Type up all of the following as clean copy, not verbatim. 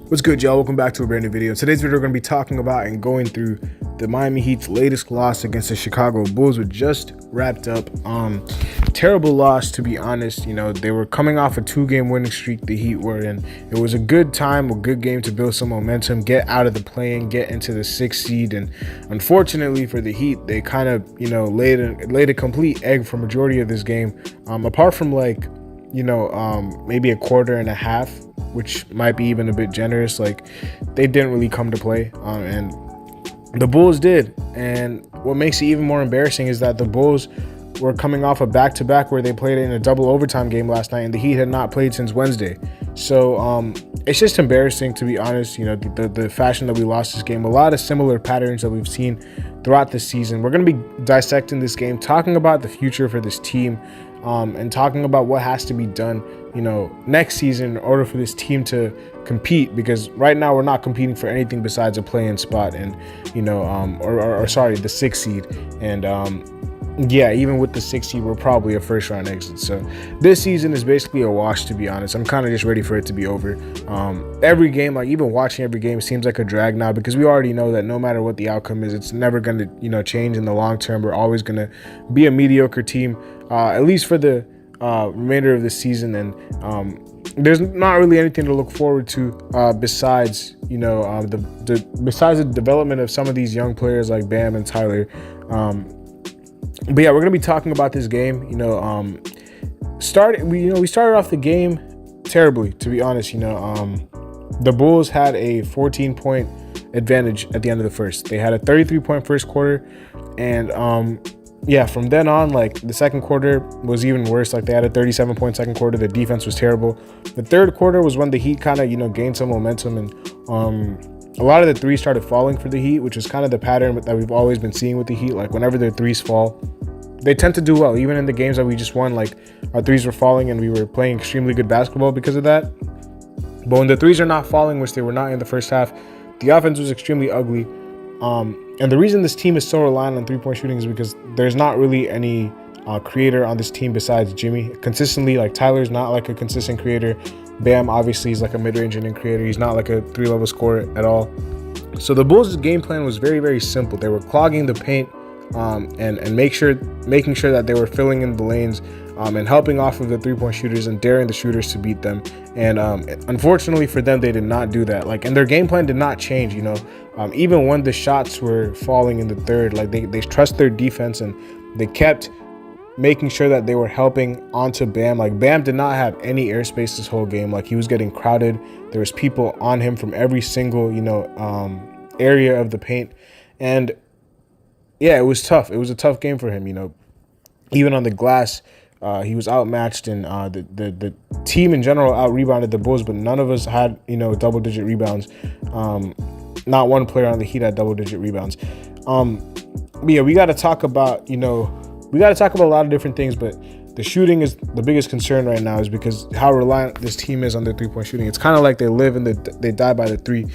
What's good, y'all? Welcome back to a brand new video. Today's video, we're going to be talking about and going through the Miami Heat's latest loss against the Chicago Bulls, which just wrapped up. Terrible loss, to be honest. You know, they were coming off a 2-game winning streak, the Heat were, and it was a good time, a good game to build some momentum, get out of the play-in, get into the 6th seed. And unfortunately for the Heat, they kind of, laid a complete egg for majority of this game. Apart from maybe a quarter and a half, which might be even a bit generous. Like, they didn't really come to play, and the Bulls did. And what makes it even more embarrassing is that the Bulls were coming off a back-to-back where they played in a double overtime game last night, and the Heat had not played since Wednesday. So it's just embarrassing, to be honest. You know, the fashion that we lost this game, a lot of similar patterns that we've seen throughout this season. We're going to be dissecting this game, talking about the future for this team, and talking about what has to be done, next season in order for this team to compete, because right now we're not competing for anything besides a play-in spot and, the 6th seed. And, yeah, even with the 6th seed, we're probably a first-round exit. So this season is basically a wash, to be honest. I'm kind of just ready for it to be over. Every game, like even watching every game, seems like a drag now, because we already know that no matter what the outcome is, it's never going to, change in the long term. We're always going to be a mediocre team, at least for the remainder of the season. And there's not really anything to look forward to besides, besides the development of some of these young players like Bam and Tyler. But yeah, we're gonna be talking about this game. We started off the game terribly, to be honest. The Bulls had a 14-point advantage at the end of the first. They had a 33-point first quarter, and yeah, from then on, like, the second quarter was even worse. Like, they had a 37-point second quarter. The defense was terrible. The third quarter was when the Heat kind of, gained some momentum, and a lot of the threes started falling for the Heat, which is kind of the pattern that we've always been seeing with the Heat. Like, whenever their threes fall, they tend to do well. Even in the games that we just won, like, our threes were falling and we were playing extremely good basketball because of that. But when the threes are not falling, which they were not in the first half, the offense was extremely ugly. And the reason this team is so reliant on three-point shooting is because there's not really any creator on this team besides Jimmy. Consistently, like, Tyler's not like a consistent creator. Bam, obviously, is like a mid-range and creator. He's not like a three-level scorer at all. So the Bulls' game plan was very, very simple. They were clogging the paint and making sure that they were filling in the lanes and helping off of the three-point shooters and daring the shooters to beat them. And unfortunately for them, they did not do that. Like, and their game plan did not change. Even when the shots were falling in the third, like, they trust their defense, and they kept making sure that they were helping onto Bam. Like, Bam did not have any airspace this whole game. Like, he was getting crowded. There was people on him from every single, area of the paint. And yeah, it was tough. It was a tough game for him. Even on the glass, he was outmatched, and the team in general out-rebounded the Bulls, but none of us had, double-digit rebounds. Not one player on the Heat had double-digit rebounds. But yeah, we got to talk about, a lot of different things, but the shooting is the biggest concern right now, is because how reliant this team is on their three-point shooting. It's kind of like they live and they die by the three.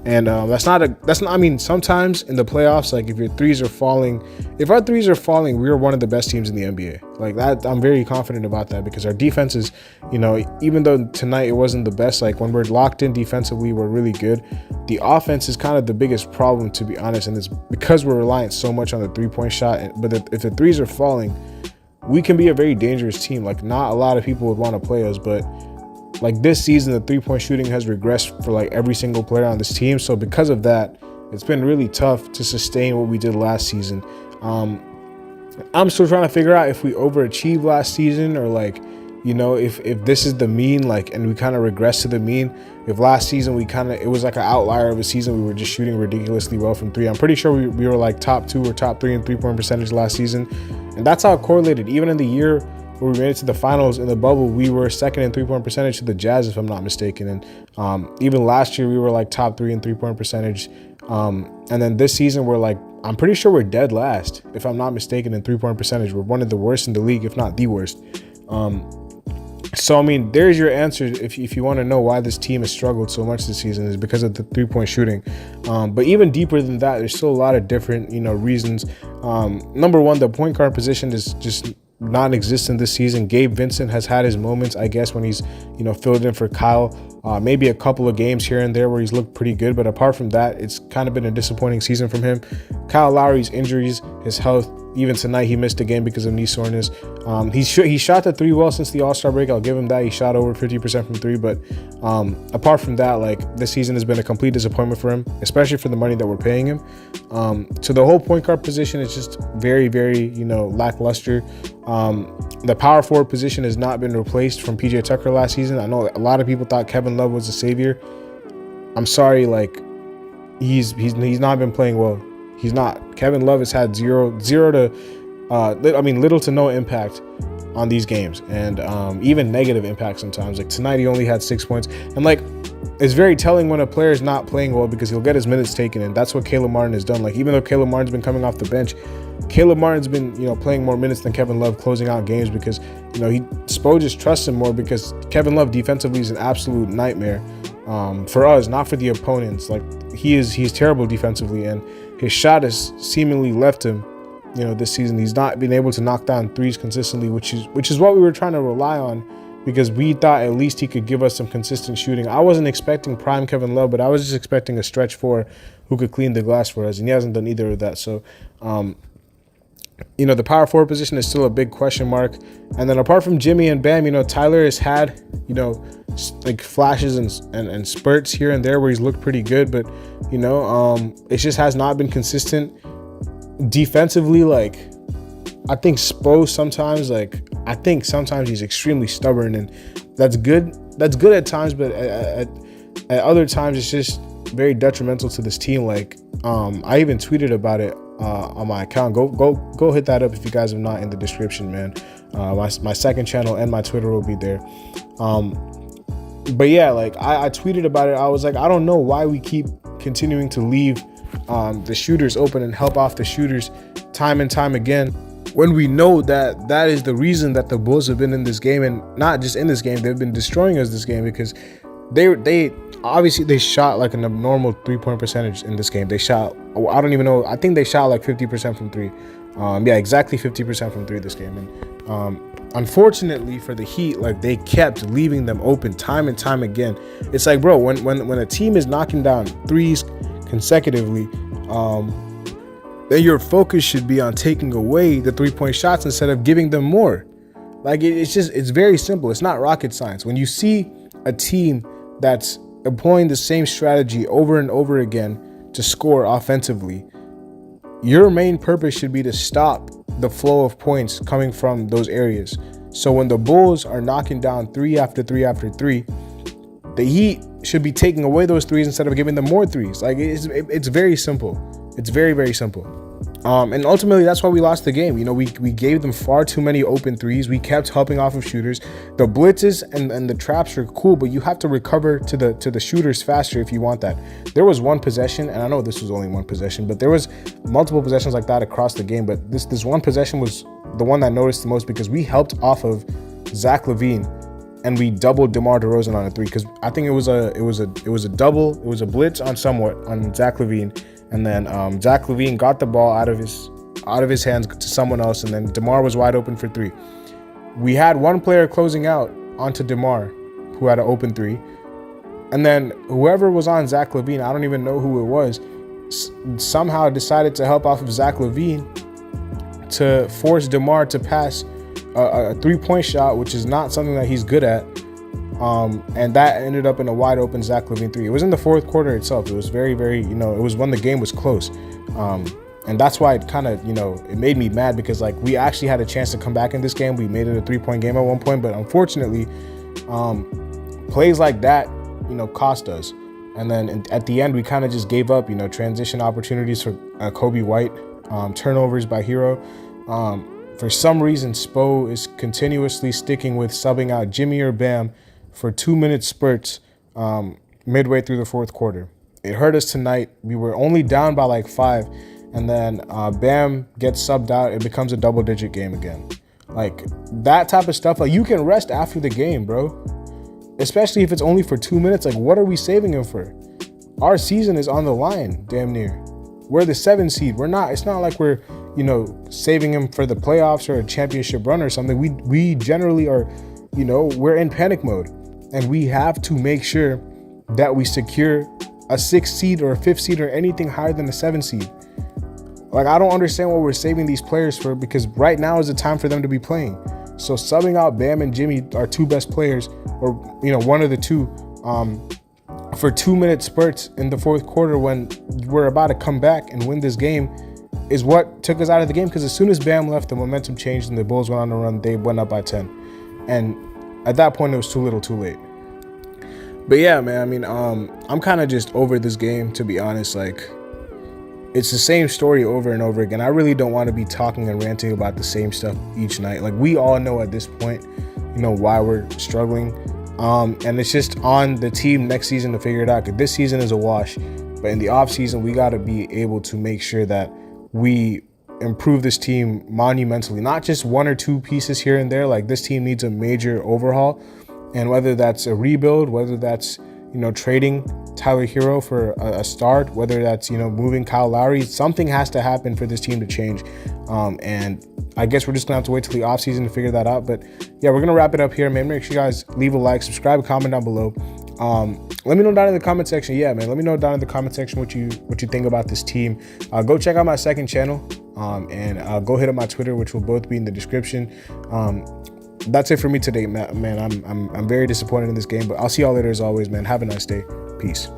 And I mean, sometimes in the playoffs, like, if our threes are falling, we're one of the best teams in the NBA. Like, that, I'm very confident about that, because our defense is, even though tonight it wasn't the best, like, when we're locked in defensively, we're really good. The offense is kind of the biggest problem, to be honest, and it's because we're reliant so much on the three-point shot. But if the threes are falling, we can be a very dangerous team. Like, not a lot of people would want to play us, but like, this season, the three-point shooting has regressed for like every single player on this team. So because of that, it's been really tough to sustain what we did last season. I'm still trying to figure out if we overachieved last season, or like, if this is the mean, like, and we kind of regress to the mean. If last season it was like an outlier of a season, we were just shooting ridiculously well from three. I'm pretty sure we were like top 2 or top 3 in three-point percentage last season, and that's how it correlated. Even in the year where we made it to the finals in the bubble, we were second in three-point percentage to the Jazz, if I'm not mistaken. And even last year, we were like top 3 in three-point percentage. And then this season, I'm pretty sure we're dead last, if I'm not mistaken, in three-point percentage. We're one of the worst in the league, if not the worst. So, I mean, there's your answer if you want to know why this team has struggled so much this season, is because of the three-point shooting. But even deeper than that, there's still a lot of different, reasons. Number one, the point guard position is just non-existent this season. Gabe Vincent has had his moments, I guess, when he's, filled in for Kyle. Maybe a couple of games here and there where he's looked pretty good, but apart from that, it's kind of been a disappointing season from him. Kyle Lowry's injuries, his health, even tonight he missed a game because of knee soreness. He shot the three well since the All-Star break. I'll give him that. He shot over 50% from three, but apart from that, like, this season has been a complete disappointment for him, especially for the money that we're paying him. So the whole point guard position is just very, very, lackluster. The power forward position has not been replaced from PJ Tucker last season. I know a lot of people thought Kevin Love was the savior. I'm sorry, like, he's not been playing well. He's not. Kevin Love has had little to no impact on these games, and even negative impact sometimes. Like tonight, he only had 6 points, and like, it's very telling when a player is not playing well because he'll get his minutes taken, and that's what Caleb Martin has done. Like, even though Caleb Martin's been coming off the bench, Caleb Martin's been, playing more minutes than Kevin Love, closing out games because, Spo just trusts him more because Kevin Love defensively is an absolute nightmare for us, not for the opponents. Like, he's terrible defensively, and his shot has seemingly left him, this season. He's not been able to knock down threes consistently, which is what we were trying to rely on, because we thought at least he could give us some consistent shooting. I wasn't expecting prime Kevin Love, but I was just expecting a stretch four who could clean the glass for us, and he hasn't done either of that. So, the power forward position is still a big question mark. And then apart from Jimmy and Bam, Tyler has had, like flashes and spurts here and there where he's looked pretty good, but, it just has not been consistent. Defensively, like, I think Spo sometimes, he's extremely stubborn, and that's good. That's good at times, but at other times it's just very detrimental to this team. Like, I even tweeted about it on my account. Go hit that up if you guys are not in the description, man. My second channel and my Twitter will be there. But yeah, like I tweeted about it. I was like, I don't know why we keep continuing to leave the shooters open and help off the shooters time and time again, when we know that is the reason that the Bulls have been in this game, and not just in this game, they've been destroying us this game, because they obviously shot like an abnormal 3-point percentage in this game. They shot, I don't even know, I think they shot like 50% from three. Exactly 50% from three this game. And unfortunately for the Heat, like, they kept leaving them open time and time again. It's like, bro, when a team is knocking down threes consecutively, then your focus should be on taking away the 3-point shots instead of giving them more. Like, it's very simple. It's not rocket science. When you see a team that's employing the same strategy over and over again to score offensively, your main purpose should be to stop the flow of points coming from those areas. So when the Bulls are knocking down three after three after three, the Heat should be taking away those threes instead of giving them more threes. Like, it's very simple. It's very, very simple. And ultimately, that's why we lost the game. We gave them far too many open threes. We kept helping off of shooters. The blitzes and the traps are cool, but you have to recover to the shooters faster if you want that. There was one possession, and I know this was only one possession, but there was multiple possessions like that across the game. But this one possession was the one that I noticed the most, because we helped off of Zach LaVine, and we doubled DeMar DeRozan on a three, because I think it was a double. It was a blitz on Zach LaVine. And then Zach LaVine got the ball out of his hands to someone else, and then DeMar was wide open for three. We had one player closing out onto DeMar, who had an open three, and then whoever was on Zach LaVine, I don't even know who it was, somehow decided to help off of Zach LaVine to force DeMar to pass a 3-point shot, which is not something that he's good at. And that ended up in a wide open Zach LaVine three. It was in the fourth quarter itself. It was very, very, it was when the game was close. And that's why it kind of, it made me mad, because like, we actually had a chance to come back in this game. We made it a 3-point game at one point, but unfortunately, plays like that, cost us. And then at the end, we kind of just gave up, transition opportunities for Kobe White, turnovers by Hero. For some reason, Spo is continuously sticking with subbing out Jimmy or Bam for 2-minute spurts midway through the fourth quarter. It hurt us tonight. We were only down by like 5, and then Bam gets subbed out. It becomes a double-digit game again. Like, that type of stuff, like, you can rest after the game, bro. Especially if it's only for 2 minutes. Like, what are we saving him for? Our season is on the line, damn near. We're the 7 seed. We're not. It's not like we're, you know, saving him for the playoffs or a championship run or something. We generally are, you know, we're in panic mode, and we have to make sure that we secure a 6th seed or a 5th seed or anything higher than a 7th seed. Like, I don't understand what we're saving these players for, because right now is the time for them to be playing. So subbing out Bam and Jimmy, our 2 best players, or, you know, one of the 2, for 2-minute spurts in the 4th quarter when we're about to come back and win this game is what took us out of the game. Because as soon as Bam left, the momentum changed and the Bulls went on a run. They went up by 10. And at that point, it was too little too late. But yeah, man, I mean, I'm kind of just over this game, to be honest. Like, it's the same story over and over again. I really don't want to be talking and ranting about the same stuff each night. Like, we all know at this point, you know, why we're struggling. And it's just on the team next season to figure it out. Because this season is a wash. But in the off season, we got to be able to make sure that we improve this team monumentally. Not just 1 or 2 pieces here and there. Like, this team needs a major overhaul. And whether that's a rebuild, whether that's, you know, trading Tyler Hero for a start, whether that's, you know, moving Kyle Lowry, something has to happen for this team to change. And I guess we're just gonna have to wait till the offseason to figure that out. But yeah, we're gonna wrap it up here, man. Make sure you guys leave a like, subscribe, comment down below. Let me know down in the comment section. Yeah, man, let me know down in the comment section what you think about this team. Go check out my 2nd channel, and go hit up my Twitter, which will both be in the description. That's it for me today, man. I'm very disappointed in this game, but I'll see y'all later as always, man. Have a nice day. Peace.